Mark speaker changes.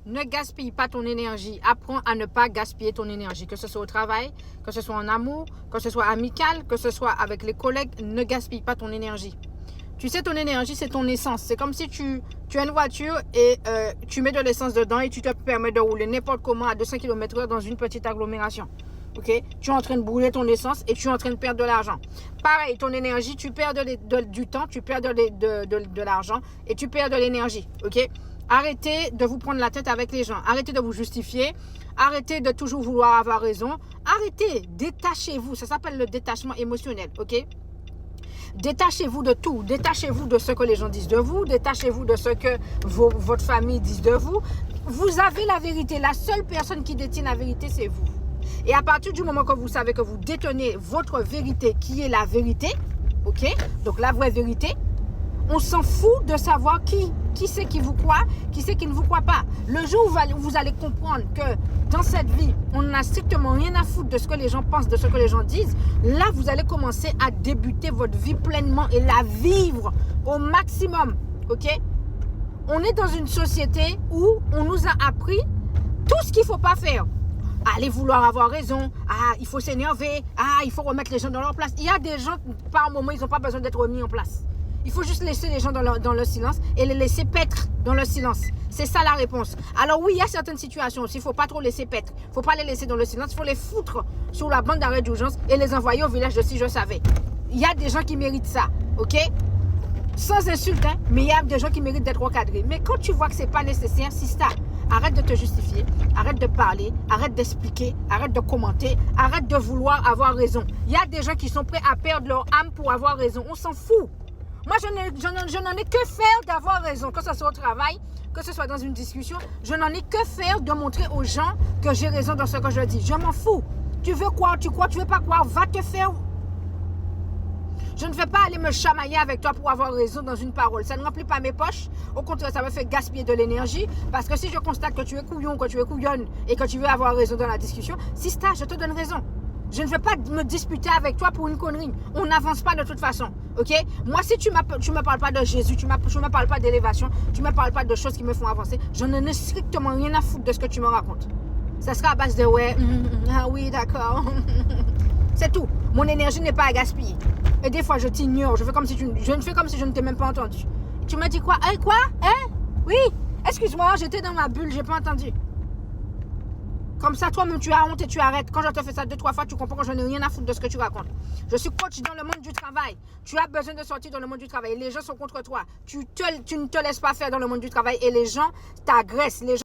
Speaker 1: Ne gaspille pas ton énergie. Apprends à ne pas gaspiller ton énergie. Que ce soit au travail, que ce soit en amour, que ce soit amical, que ce soit avec les collègues. Ne gaspille pas ton énergie. Tu sais, ton énergie, c'est ton essence. C'est comme si tu as une voiture et tu mets de l'essence dedans et tu te permets de rouler n'importe comment à 200 km/h dans une petite agglomération. Ok? Tu es en train de brûler ton essence et tu es en train de perdre de l'argent. Pareil, ton énergie, tu perds du temps, tu perds de l'argent et tu perds de l'énergie. Ok? Arrêtez de vous prendre la tête avec les gens. Arrêtez de vous justifier. Arrêtez de toujours vouloir avoir raison. Arrêtez. Détachez-vous. Ça s'appelle le détachement émotionnel. Ok? Détachez-vous de tout. Détachez-vous de ce que les gens disent de vous. Détachez-vous de ce que votre famille dit de vous. Vous avez la vérité. La seule personne qui détient la vérité, c'est vous. Et à partir du moment que vous savez que vous détenez votre vérité, qui est la vérité, ok? Donc la vraie vérité, on s'en fout de savoir qui c'est qui vous croit, qui c'est qui ne vous croit pas. Le jour où vous allez comprendre que dans cette vie, on n'a strictement rien à foutre de ce que les gens pensent, de ce que les gens disent, là, vous allez commencer à débuter votre vie pleinement et la vivre au maximum. Ok? On est dans une société où on nous a appris tout ce qu'il ne faut pas faire. Allez vouloir avoir raison. Ah, il faut s'énerver. Ah, il faut remettre les gens dans leur place. Il y a des gens, par moment, ils n'ont pas besoin d'être remis en place. Il faut juste laisser les gens dans le silence et les laisser paître dans le silence. C'est ça la réponse. Alors oui, il y a certaines situations aussi, il ne faut pas trop laisser paître. Il ne faut pas les laisser dans le silence, il faut les foutre sur la bande d'arrêt d'urgence et les envoyer au village de Si Je Savais. Il y a des gens qui méritent ça, ok? Sans insulte, hein, mais il y a des gens qui méritent d'être recadrés. Mais quand tu vois que ce n'est pas nécessaire, Sista, arrête de te justifier, arrête de parler, arrête d'expliquer, arrête de commenter, arrête de vouloir avoir raison. Il y a des gens qui sont prêts à perdre leur âme pour avoir raison. On s'en fout. Moi, je n'en ai que faire d'avoir raison, que ce soit au travail, que ce soit dans une discussion. Je n'en ai que faire de montrer aux gens que j'ai raison dans ce que je dis. Je m'en fous. Tu veux croire, tu crois, tu veux pas croire, va te faire. Je ne vais pas aller me chamailler avec toi pour avoir raison dans une parole. Ça ne remplit pas mes poches. Au contraire, ça me fait gaspiller de l'énergie. Parce que si je constate que tu es couillon, que tu es couillonne et que tu veux avoir raison dans la discussion, Sista, je te donne raison. Je ne vais pas me disputer avec toi pour une connerie. On n'avance pas de toute façon. Ok? Moi, si tu me parles pas de Jésus, tu me parles pas d'élévation, tu me parles pas de choses qui me font avancer, je n'en ai strictement rien à foutre de ce que tu me racontes. Ça sera à base de ouais, ah oui, d'accord. C'est tout. Mon énergie n'est pas à gaspiller. Et des fois, je t'ignore. Je ne fais comme si je ne t'ai même pas entendu. Tu m'as dit quoi? Quoi? Hein? Oui? Excuse-moi, j'étais dans ma bulle, j'ai pas entendu. Comme ça, toi-même, tu as honte et tu arrêtes. Quand je te fais ça 2-3 fois, tu comprends que je n'ai rien à foutre de ce que tu racontes. Je suis coach dans le monde du travail. Tu as besoin de sortir dans le monde du travail. Les gens sont contre toi. Tu ne te laisses pas faire dans le monde du travail et les gens t'agressent. Les gens